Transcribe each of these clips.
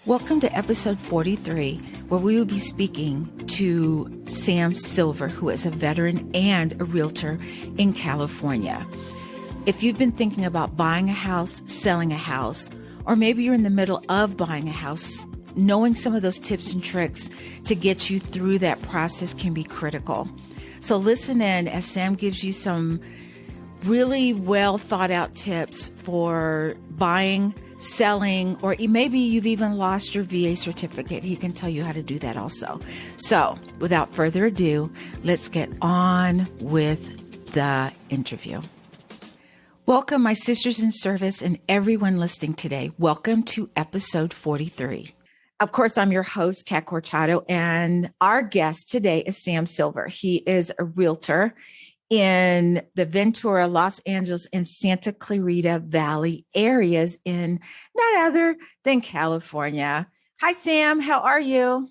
Welcome to episode 43, where we will be speaking to Sam Silver, who is a veteran and a realtor in California. If you've been thinking about buying a house, selling a house, or maybe you're in the middle of buying a house, knowing some of those tips and tricks to get you through that process can be critical. So listen in as Sam gives you some really well thought out tips for buying, selling, or maybe you've even lost your VA certificate. He can tell you how to do that also. So without further ado, let's get on with the interview. Welcome, my sisters in service and everyone listening today. Welcome to episode 43. Of course, I'm your host, Kat Corchado, and our guest today is Sam Silver. He is a realtor in the Ventura, Los Angeles, and Santa Clarita Valley areas in none other than California. Hi, Sam. How are you?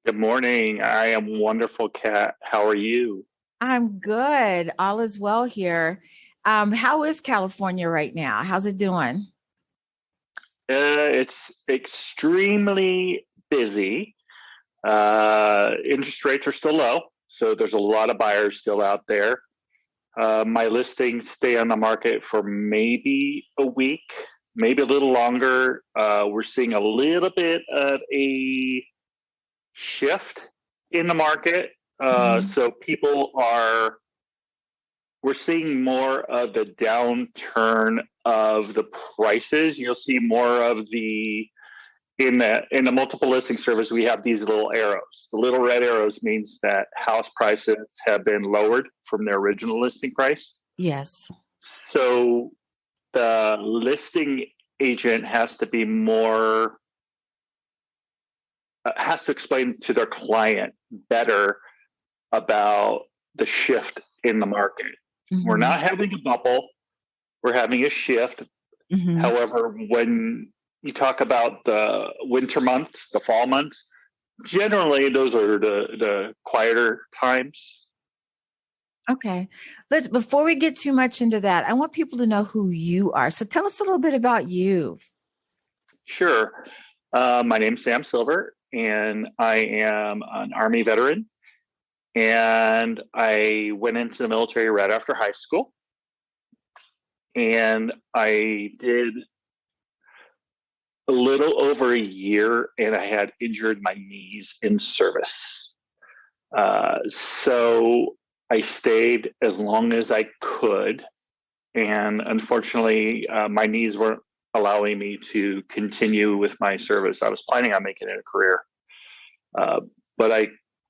Good morning. I am wonderful, Kat. How are you? I'm good. All is well here. How is California right now? How's it doing? It's extremely busy. Interest rates are still low, so there's a lot of buyers still out there. My listings stay on the market for maybe a week, maybe a little longer. We're seeing a little bit of a shift in the market. So we're seeing more of the downturn of the prices. You'll see more of in the multiple listing service, we have these little arrows. The little red arrows means that house prices have been lowered from their original listing price. Yes. So the listing agent has to be has to explain to their client better about the shift in the market. Mm-hmm. We're not having a bubble. We're having a shift. Mm-hmm. However, when you talk about the winter months, the fall months, generally those are the quieter times. Okay. Before we get too much into that, I want people to know who you are. So tell us a little bit about you. Sure. My name's Sam Silver, and I am an Army veteran. And I went into the military right after high school. And I did a little over a year, and I had injured my knees in service. So I stayed as long as I could. And unfortunately, my knees weren't allowing me to continue with my service. I was planning on making it a career. But I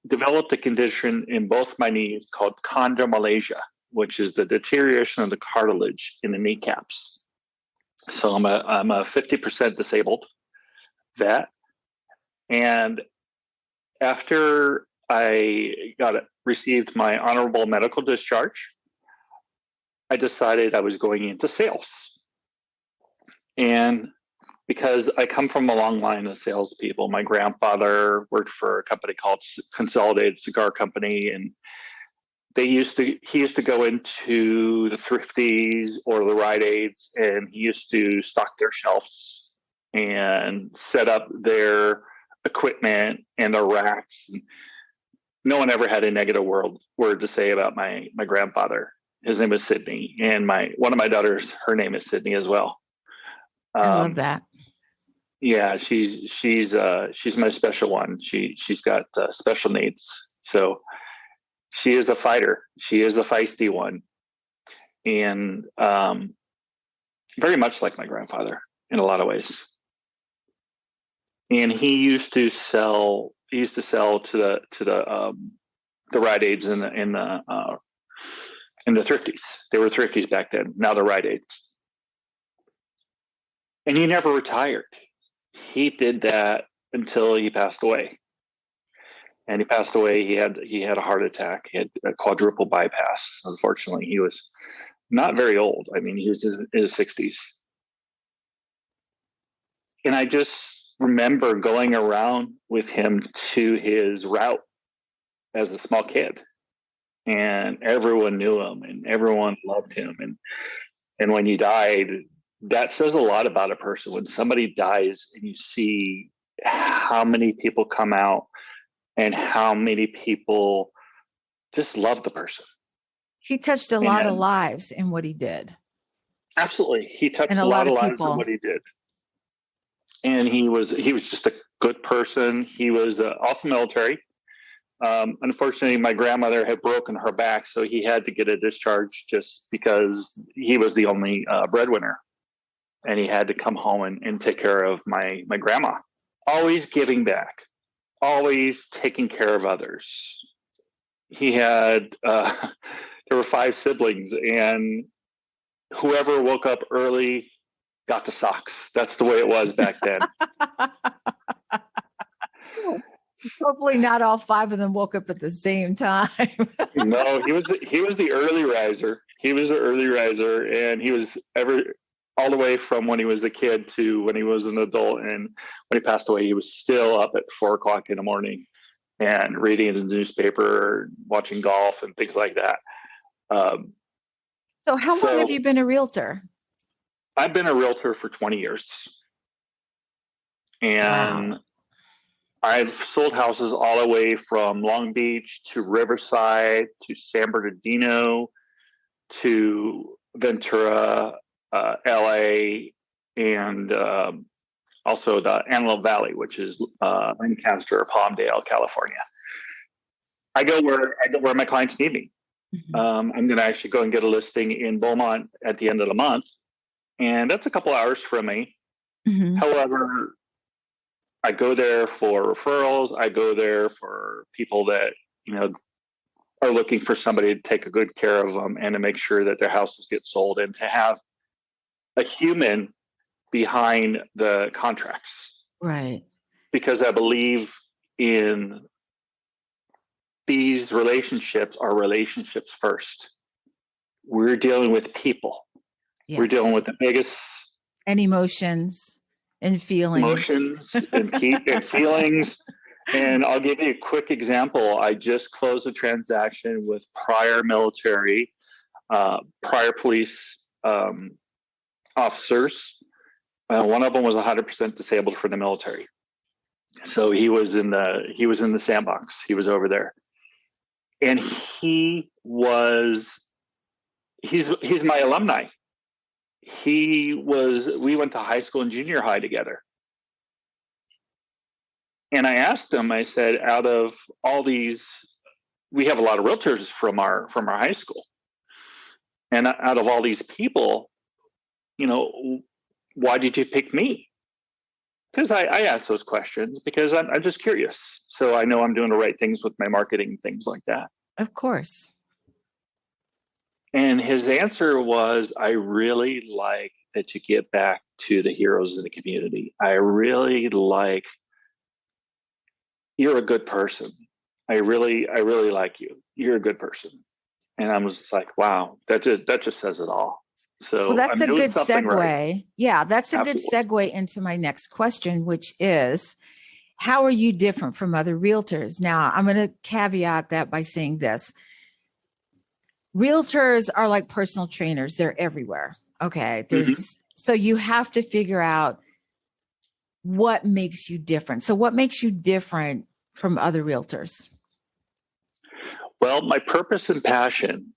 developed a condition in both my knees called chondromalacia, which is the deterioration of the cartilage in the kneecaps. So I'm a 50% disabled vet. And after I received my honorable medical discharge, I decided I was going into sales. And because I come from a long line of salespeople, my grandfather worked for a company called Consolidated Cigar Company, and he used to go into the Thrifties or the Rite Aids, and he used to stock their shelves and set up their equipment and their racks. And no one ever had a negative word to say about my grandfather. His name is Sydney, and one of my daughters, her name is Sydney as well. I love that. Yeah, she's my special one. She's got special needs, so she is a fighter. She is a feisty one, and very much like my grandfather in a lot of ways. And he used to sell to the Rite Aids and the Thrifties. They were Thrifties back then. Now they're Rite Aids. And he never retired. He did that until he passed away. And he passed away. He had a heart attack. He had a quadruple bypass. Unfortunately, he was not very old. I mean, he was in his 60s. And I just remember going around with him to his route as a small kid. And everyone knew him and everyone loved him. And when he died, that says a lot about a person. When somebody dies and you see how many people come out and how many people just love the person. He touched a lot of lives in what he did. Absolutely. He touched and a lot of lives people. in what he did. And he was just a good person. He was also military. Unfortunately, my grandmother had broken her back, so he had to get a discharge just because he was the only breadwinner. And he had to come home and take care of my grandma. Always giving back, always taking care of others. He had, there were 5 siblings, and whoever woke up early got the socks. That's the way it was back then. Hopefully not all 5 of them woke up at the same time. No, he was the early riser. He was an early riser, and he was all the way from when he was a kid to when he was an adult. And when he passed away, he was still up at 4:00 in the morning and reading the newspaper, watching golf and things like that. So how long have you been a realtor? I've been a realtor for 20 years. And wow. I've sold houses all the way from Long Beach to Riverside to San Bernardino to Ventura, LA, and also the Antelope Valley, which is Lancaster, Palmdale, California. I go where my clients need me. Mm-hmm. I'm going to actually go and get a listing in Beaumont at the end of the month, and that's a couple hours from me. Mm-hmm. However, I go there for referrals. I go there for people that, are looking for somebody to take a good care of them and to make sure that their houses get sold, and to have a human behind the contracts. Right. Because I believe in these relationships are relationships first. We're dealing with people. Yes. We're dealing with the biggest. And emotions and feelings. Emotions and feelings. And I'll give you a quick example. I just closed a transaction with prior military, prior police officers. One of them was 100% disabled from the military, so he was in the sandbox. He was over there, and he's my alumni. We went to high school and junior high together. And I asked him, I said, out of all these, we have a lot of realtors from our high school. And out of all these people, why did you pick me? Because I asked those questions because I'm just curious. So I know I'm doing the right things with my marketing and things like that. Of course. And his answer was, I really like that you get back to the heroes of the community. I really like, you're a good person. I really like you. You're a good person. And I was just like, wow, that just says it all. So well, that's a good segue. Right. Yeah, that's a Absolutely. Good segue into my next question, which is, how are you different from other realtors? Now, I'm going to caveat that by saying this. Realtors are like personal trainers. They're everywhere. Okay. So you have to figure out what makes you different. So what makes you different from other realtors? Well, my purpose and passion,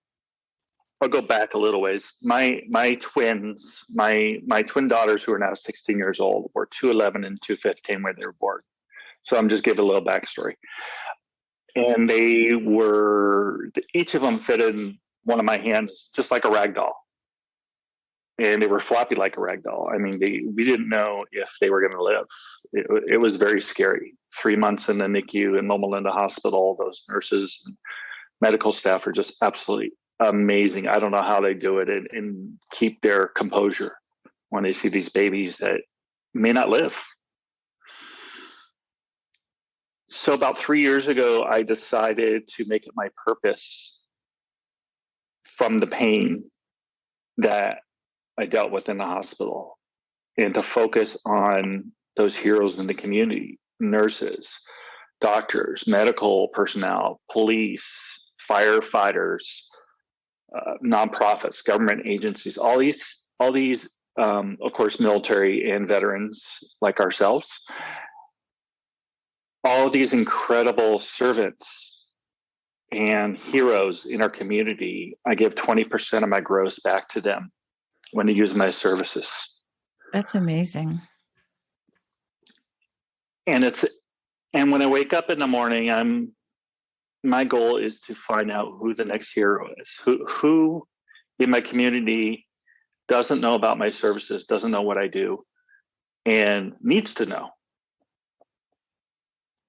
I'll go back a little ways. My twins, my twin daughters, who are now 16 years old, were 211 and 215 when they were born. So I'm just giving a little backstory. And each of them fit in one of my hands just like a rag doll. And they were floppy like a rag doll. I mean, we didn't know if they were going to live. It was very scary. 3 months in the NICU in Loma Linda Hospital, those nurses and medical staff are just absolutely amazing. I don't know how they do it and keep their composure when they see these babies that may not live. So about 3 years ago, I decided to make it my purpose, from the pain that I dealt with in the hospital, and to focus on those heroes in the community, nurses, doctors, medical personnel, police, firefighters, nonprofits, government agencies, all these of course, military and veterans like ourselves. All these incredible servants and heroes in our community, I give 20% of my gross back to them when they use my services. That's amazing. And when I wake up in the morning, my goal is to find out who the next hero is, who in my community doesn't know about my services, doesn't know what I do, and needs to know.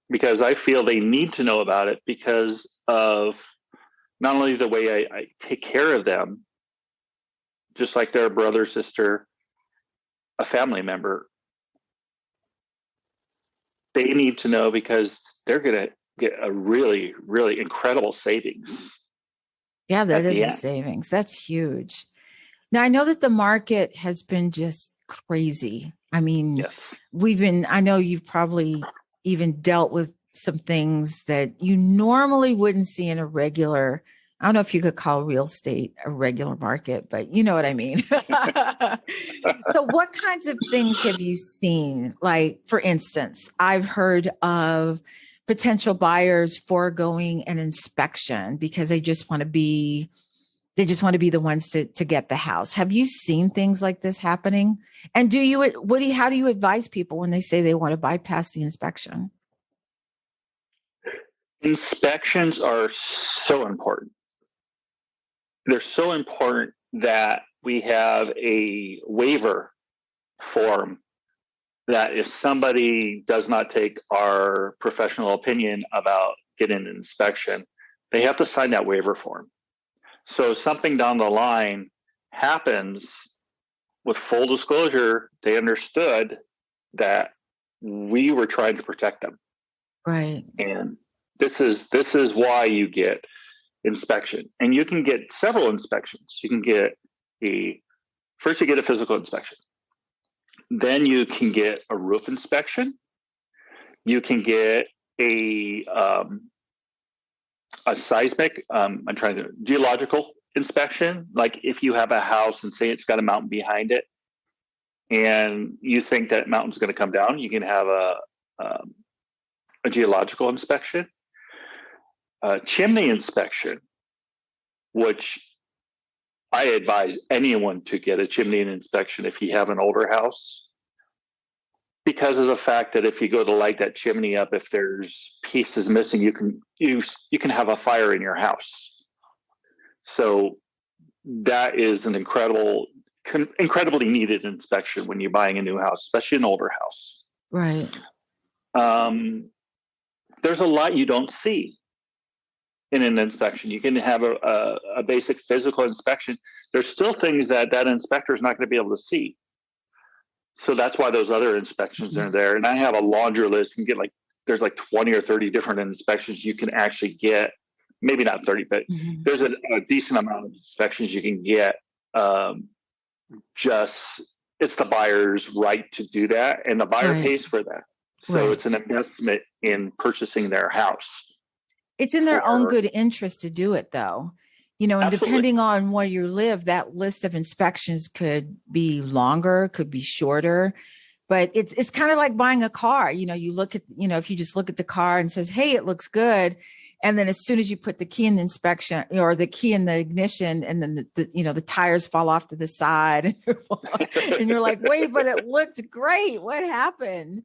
Because I feel they need to know about it because of not only the way I take care of them, just like their brother, sister, a family member. They need to know because they're going to get a really, really incredible savings. Yeah, that is a savings. That's huge. Now, I know that the market has been just crazy. I mean, yes, I know you've probably even dealt with some things that you normally wouldn't see in a regular, I don't know if you could call real estate a regular market, but you know what I mean. So what kinds of things have you seen? Like, for instance, I've heard of potential buyers foregoing an inspection because they just want to be the ones to get the house. Have you seen things like this happening? And how do you advise people when they say they want to bypass the inspection? Inspections are so important. They're so important that we have a waiver form that if somebody does not take our professional opinion about getting an inspection, they have to sign that waiver form. So if something down the line happens, with full disclosure, they understood that we were trying to protect them. Right. And this is why you get inspection. And you can get several inspections. You can get first you get a physical inspection. Then you can get a roof inspection. You can get a seismic, geological inspection. Like if you have a house and say it's got a mountain behind it and you think that mountain's going to come down, you can have a geological inspection. Chimney inspection, which I advise anyone to get a chimney inspection if you have an older house, because of the fact that if you go to light that chimney up, if there's pieces missing, you can have a fire in your house. So that is an incredibly needed inspection when you're buying a new house, especially an older house. Right. There's a lot you don't see in an inspection. You can have a basic physical inspection. There's still things that inspector is not going to be able to see. So that's why those other inspections are there. And I have a laundry list. You can get there's 20 or 30 different inspections you can actually get. Maybe not 30, but there's a decent amount of inspections you can get. It's the buyer's right to do that, and the buyer pays for that. So it's an investment in purchasing their house. It's in their own good interest to do it, though. And absolutely. Depending on where you live, that list of inspections could be longer, could be shorter. But it's kind of like buying a car. You look at, if you just look at the car and says, hey, it looks good. And then as soon as you put the key in the inspection or the key in the ignition, and then the tires fall off to the side and you're like, wait, but it looked great. What happened?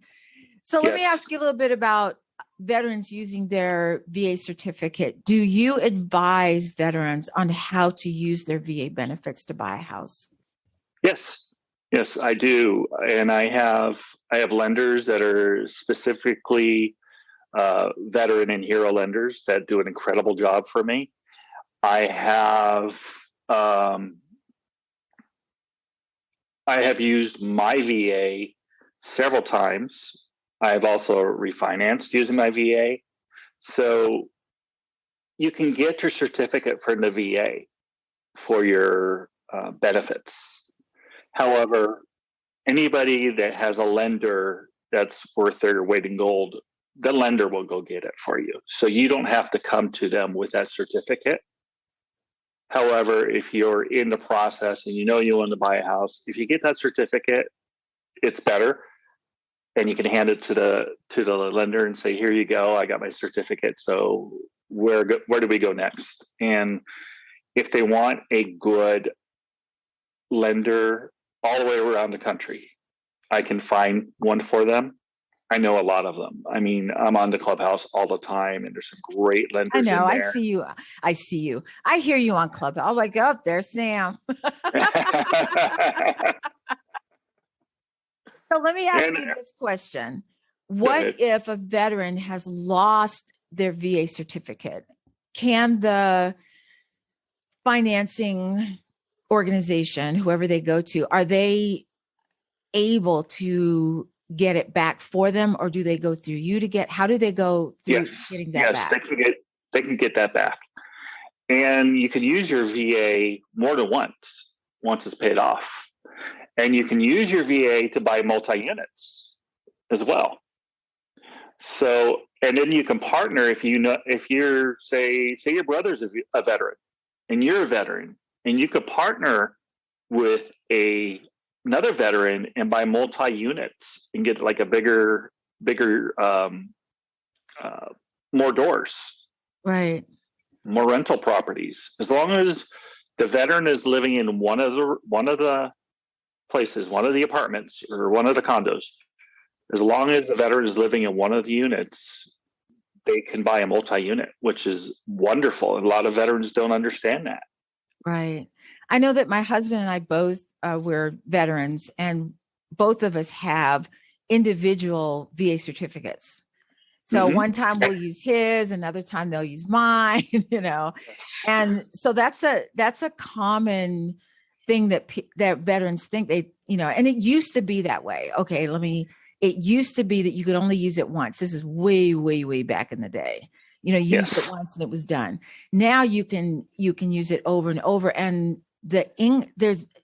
So let me ask you a little bit about veterans using their VA certificate. Do you advise veterans on how to use their VA benefits to buy a house? Yes, I do. And I have lenders that are specifically veteran and hero lenders that do an incredible job for me. I have used my VA several times. I've also refinanced using my VA. So you can get your certificate from the VA for your benefits. However, anybody that has a lender that's worth their weight in gold, the lender will go get it for you. So you don't have to come to them with that certificate. However, if you're in the process and you know you want to buy a house, if you get that certificate, it's better. And you can hand it to the lender and say, "Here you go. I got my certificate. So where do we go next?" And if they want a good lender all the way around the country, I can find one for them. I know a lot of them. I mean, I'm on the Clubhouse all the time, and there's some great lenders I know. in I there. see you. I see you. I hear you on Clubhouse. I'm like, oh, there's Sam. So let me ask you this question. What if a veteran has lost their VA certificate? Can the financing organization, whoever they go to, are they able to get it back for them, or do they go through you to get? How do they go through getting that back? They can get that back, and you can use your VA more than once it's paid off, and you can use your VA to buy multi-units as well. So, and then you can partner if you're say your brother's a veteran and you're a veteran, and you could partner with another veteran and buy multi-units and get like a bigger more doors, right? More rental properties. As long as the veteran is living in one of the places, one of the apartments or one of the condos, as long as the veteran is living in one of the units, they can buy a multi-unit, which is wonderful. And a lot of veterans don't understand that. Right. I know that my husband and I both we're veterans, and both of us have individual VA certificates. So one time we'll use his, another time they'll use mine, And so that's a common thing that veterans think and it used to be that way. Okay, it used to be that you could only use it once. This is way, way, way back in the day. Use it once and it was done. Now you can use it over and over. And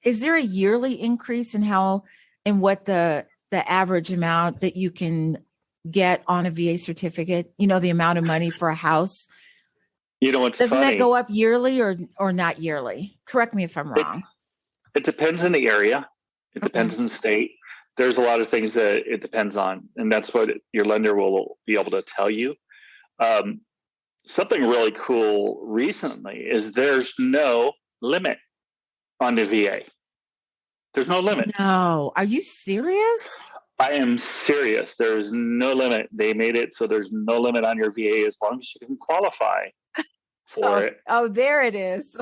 is there a yearly increase in what the average amount that you can get on a VA certificate? The amount of money for a house. What's Doesn't funny? That go up yearly or not yearly? Correct me if I'm wrong. It depends on the area. It depends on the state. There's a lot of things that it depends on, and that's what your lender will be able to tell you. Something really cool recently is there's no limit on the VA. There's no limit. No. Are you serious? I am serious. There is no limit. They made it so there's no limit on your VA as long as you can qualify for it. Oh, there it is.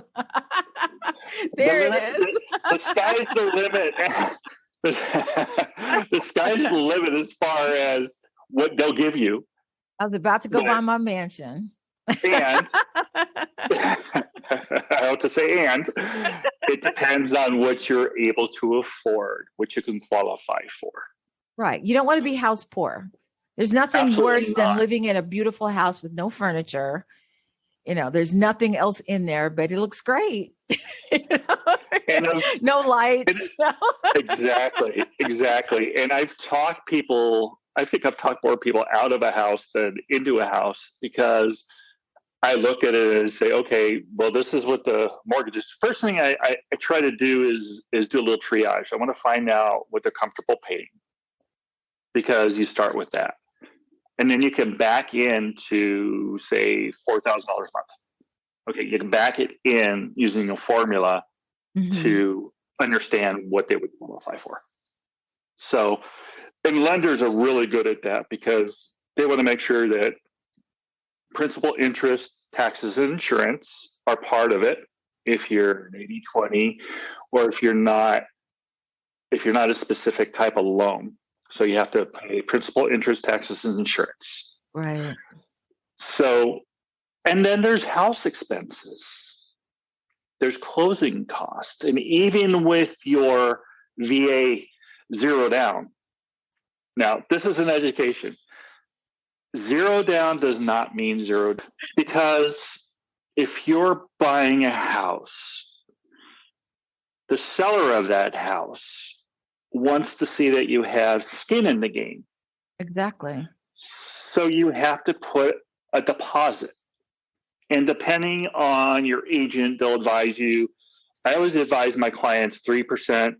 It is. The sky's the limit. The sky's the limit as far as what they'll give you. I was about to go buy my mansion. And I have to say, and it depends on what you're able to afford, what you can qualify for. Right. You don't want to be house poor. There's nothing worse than living in a beautiful house with no furniture. There's nothing else in there, but it looks great. No lights. Exactly. And I think I've talked more people out of a house than into a house, because I look at it and say, okay, well, this is what the mortgage is. First thing I try to do is do a little triage. I want to find out what they're comfortable paying, because you start with that. And then you can back into, say, $4,000 a month. Okay, you can back it in using a formula to understand what they would qualify for. So, and lenders are really good at that, because they want to make sure that principal, interest, taxes, and insurance are part of it. If you're an 80/20, or if you're not a specific type of loan. So you have to pay principal, interest, taxes, and insurance. Right. So, and then there's house expenses. There's closing costs. And even with your VA zero down, now this is an education. Zero down does not mean zero, because if you're buying a house, the seller of that house wants to see that you have skin in the game. Exactly. So you have to put a deposit. And depending on your agent, they'll advise you. I always advise my clients 3%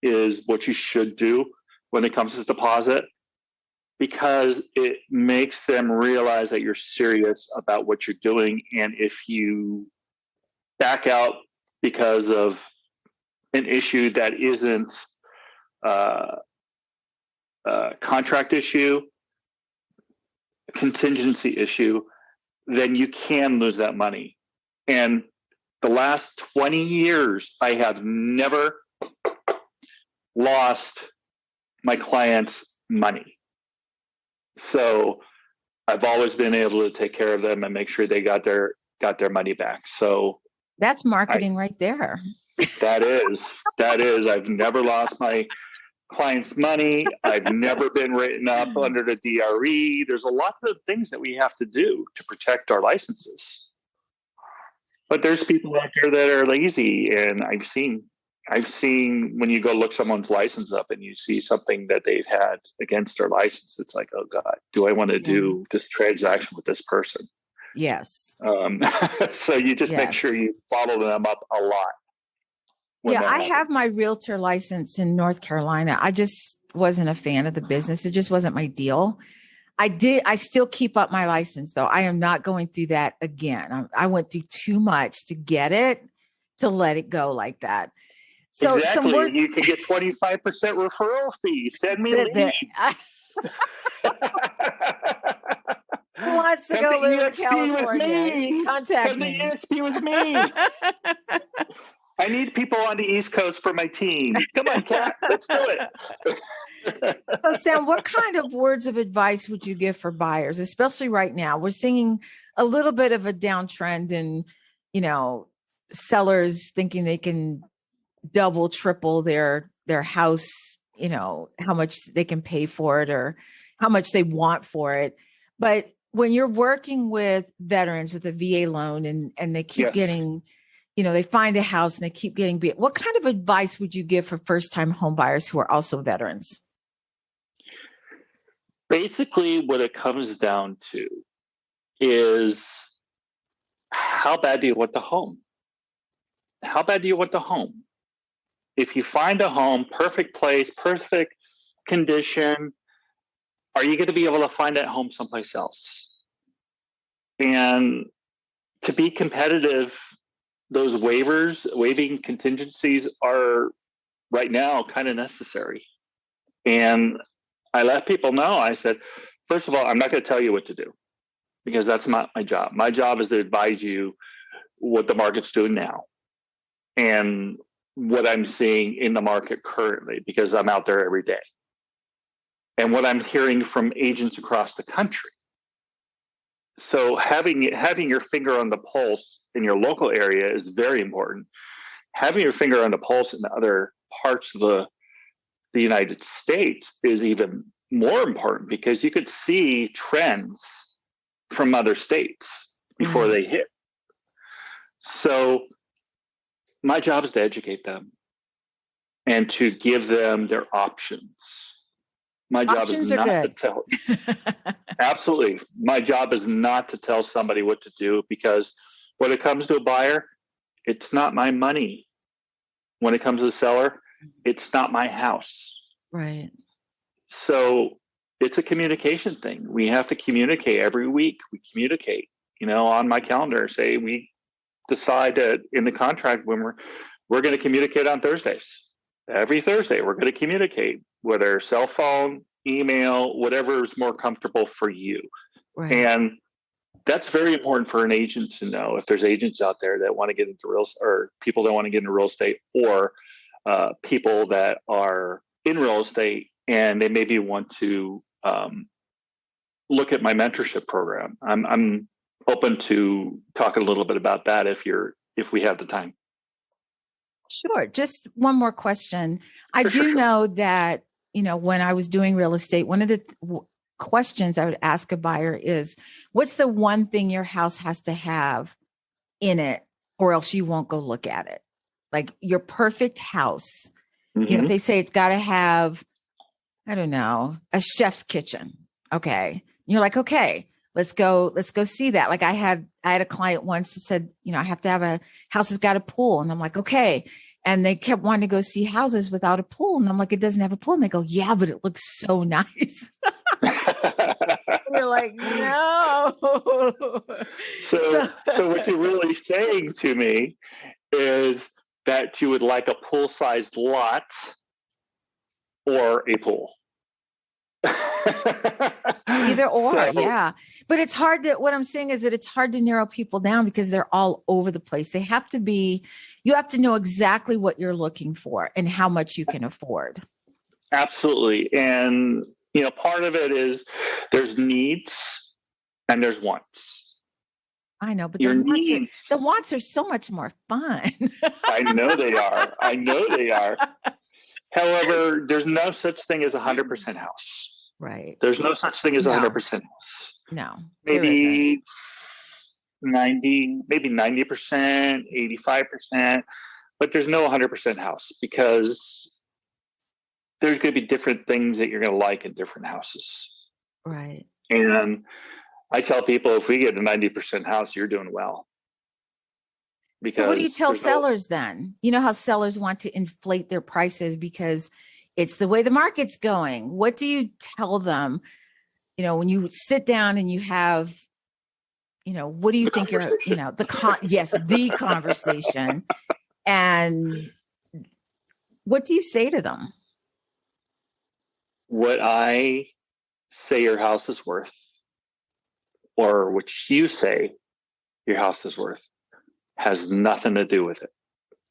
is what you should do when it comes to deposit, because it makes them realize that you're serious about what you're doing. And if you back out because of an issue that isn't a contract issue, a contingency issue, then you can lose that money. And the last 20 years, I have never lost my clients' money. So I've always been able to take care of them and make sure they got their money back. So that's marketing right there. That is. I've never lost my clients' money. I've never been written up under the DRE. There's a lot of things that we have to do to protect our licenses. But there's people out there that are lazy, and I've seen when you go look someone's license up and you see something that they've had against their license, it's like, oh God, do I want to do this transaction with this person? Yes. So you just make sure you follow them up a lot. Yeah, I have my realtor license in North Carolina. I just wasn't a fan of the business. It just wasn't my deal. I still keep up my license though. I am not going through that again. I went through too much to get it, to let it go like that. So exactly. You can get 25% referral fee. Send me leads. Who wants to go live in California? Contact me. eXp with me. I need people on the East Coast for my team. Come on, Kat, let's do it. So, Sam, what kind of words of advice would you give for buyers, especially right now? We're seeing a little bit of a downtrend in, sellers thinking they can double, triple their house, how much they can pay for it or how much they want for it. But when you're working with veterans with a VA loan and they keep getting, they find a house and they keep getting beat, what kind of advice would you give for first-time home buyers who are also veterans? Basically, what it comes down to is, how bad do you want the home? How bad do you want the home? If you find a home, perfect place, perfect condition, are you going to be able to find that home someplace else? And to be competitive, those waiving contingencies are right now kind of necessary. And I let people know, I said, first of all, I'm not going to tell you what to do because that's not my job. My job is to advise you what the market's doing now and what I'm seeing in the market currently, because I'm out there every day. And what I'm hearing from agents across the country. So having your finger on the pulse in your local area is very important. Having your finger on the pulse in other parts of the United States is even more important, because you could see trends from other states before they hit. So my job is to educate them and to give them their options. My job is not to tell. Absolutely. My job is not to tell somebody what to do, because when it comes to a buyer, it's not my money. When it comes to the seller, it's not my house. Right. So it's a communication thing. We have to communicate every week. We communicate, on my calendar, say we decide that in the contract when we're going to communicate on Thursdays. Every Thursday, we're going to communicate, whether cell phone, email, whatever is more comfortable for you. Right. And that's very important for an agent to know. If there's agents out there that want to get into or people that want to get into real estate, or people that are in real estate and they maybe want to look at my mentorship program. I'm open to talking a little bit about that if we have the time. Sure. Just one more question. I do know that, when I was doing real estate, one of the questions I would ask a buyer is, what's the one thing your house has to have in it, or else you won't go look at it? Like your perfect house. If they say it's got to have, I don't know, a chef's kitchen. Okay. And you're like, okay, let's go see that. Like I had a client once that said, I have to have a house that's got a pool. And I'm like, okay. And they kept wanting to go see houses without a pool. And I'm like, it doesn't have a pool. And they go, yeah, but it looks so nice. We're like, no. So what you're really saying to me is that you would like a pool-sized lot or a pool. Either or, yeah. But it's hard what I'm saying is that it's hard to narrow people down because they're all over the place. You have to know exactly what you're looking for and how much you can afford. Absolutely. And, part of it is there's needs and there's wants. I know, but the wants are so much more fun. I know they are. However, there's no such thing as 100% house. Right. There's no such thing as 100% house. No. Maybe 90%, 85%, but there's no 100% house because there's going to be different things that you're going to like in different houses. Right. And I tell people, if we get a 90% house, you're doing well. Because so what do you tell sellers then? You know how sellers want to inflate their prices because it's the way the market's going. What do you tell them? When you sit down and you have, what do you think you're, the conversation. And what do you say to them? What I say your house is worth, or what you say your house is worth, has nothing to do with it.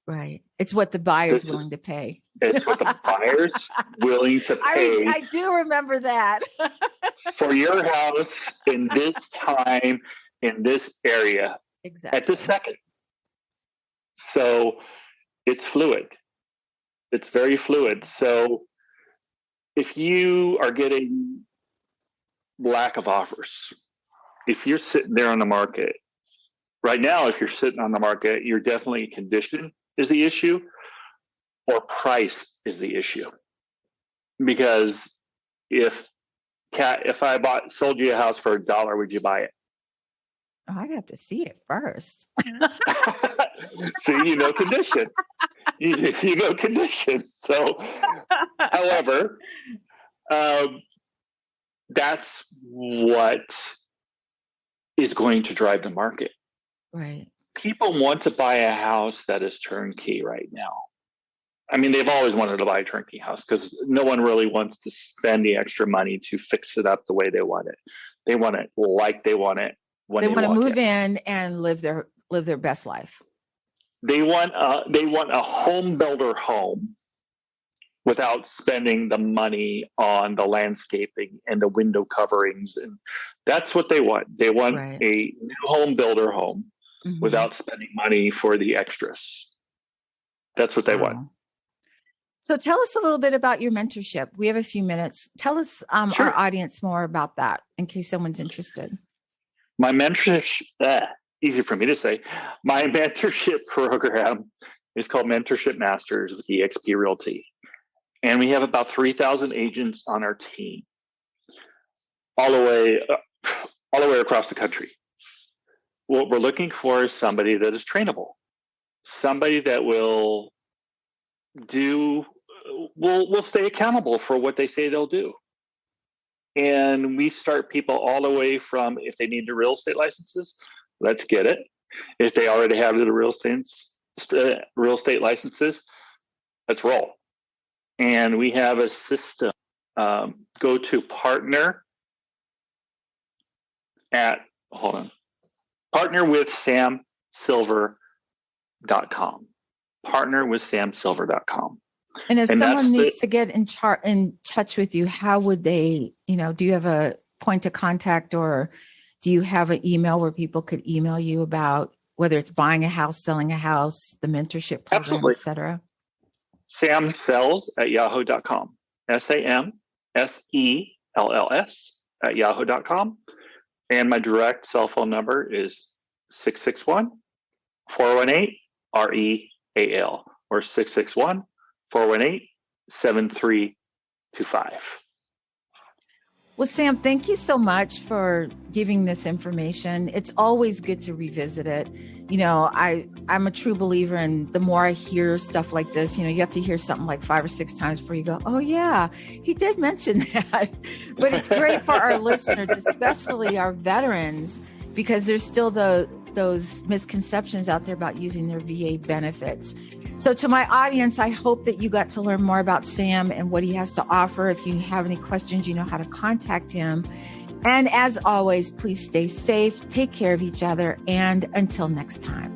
Right. It's what the buyer's willing to pay. It's what the buyer's willing to pay. I do remember that. For your house in this time, in this area. Exactly. At this second. So it's fluid. It's very fluid. So if you are getting lack of offers, if you're sitting there on the market, right now, if you're sitting on the market, you're definitely condition is the issue, or price is the issue. Because if I sold you a house for $1, would you buy it? Oh, I'd have to see it first. See, condition. You know condition. So, however, that's what is going to drive the market. Right. People want to buy a house that is turnkey right now. I mean, they've always wanted to buy a turnkey house because no one really wants to spend the extra money to fix it up the way they want it. They want it like they want it when they want to move in and live their best life. They want a home builder home without spending the money on the landscaping and the window coverings, and that's what they want. They want a new home builder home without spending money for the extras. That's what they want. So tell us a little bit about your mentorship. We have a few minutes. Tell us, Sure. our audience, more about that in case someone's interested. My mentorship, easy for me to say, my mentorship program is called Mentorship Masters with eXp Realty. And we have about 3,000 agents on our team all the way across the country. What we're looking for is somebody that is trainable, somebody that will stay accountable for what they say they'll do. And we start people all the way from, if they need the real estate licenses, let's get it. If they already have the real estate licenses, let's roll. And we have a system. Go to partnerwithsamsilver.com. Partnerwithsamsilver.com. And if someone needs to get in touch with you, how would they, do you have a point of contact, or do you have an email where people could email you about whether it's buying a house, selling a house, the mentorship program, Absolutely. et cetera? samsells@yahoo.com. SAMSELLS@yahoo.com. And my direct cell phone number is 661-418-REAL, or 661-418-7325. Well, Sam, thank you so much for giving this information. It's always good to revisit it. I'm a true believer in the more I hear stuff like this, you have to hear something like 5 or 6 times before you go, oh yeah, he did mention that. But it's great for our listeners, especially our veterans, because there's still those misconceptions out there about using their VA benefits. So to my audience, I hope that you got to learn more about Sam and what he has to offer. If you have any questions, you know how to contact him. And as always, please stay safe, take care of each other, and until next time.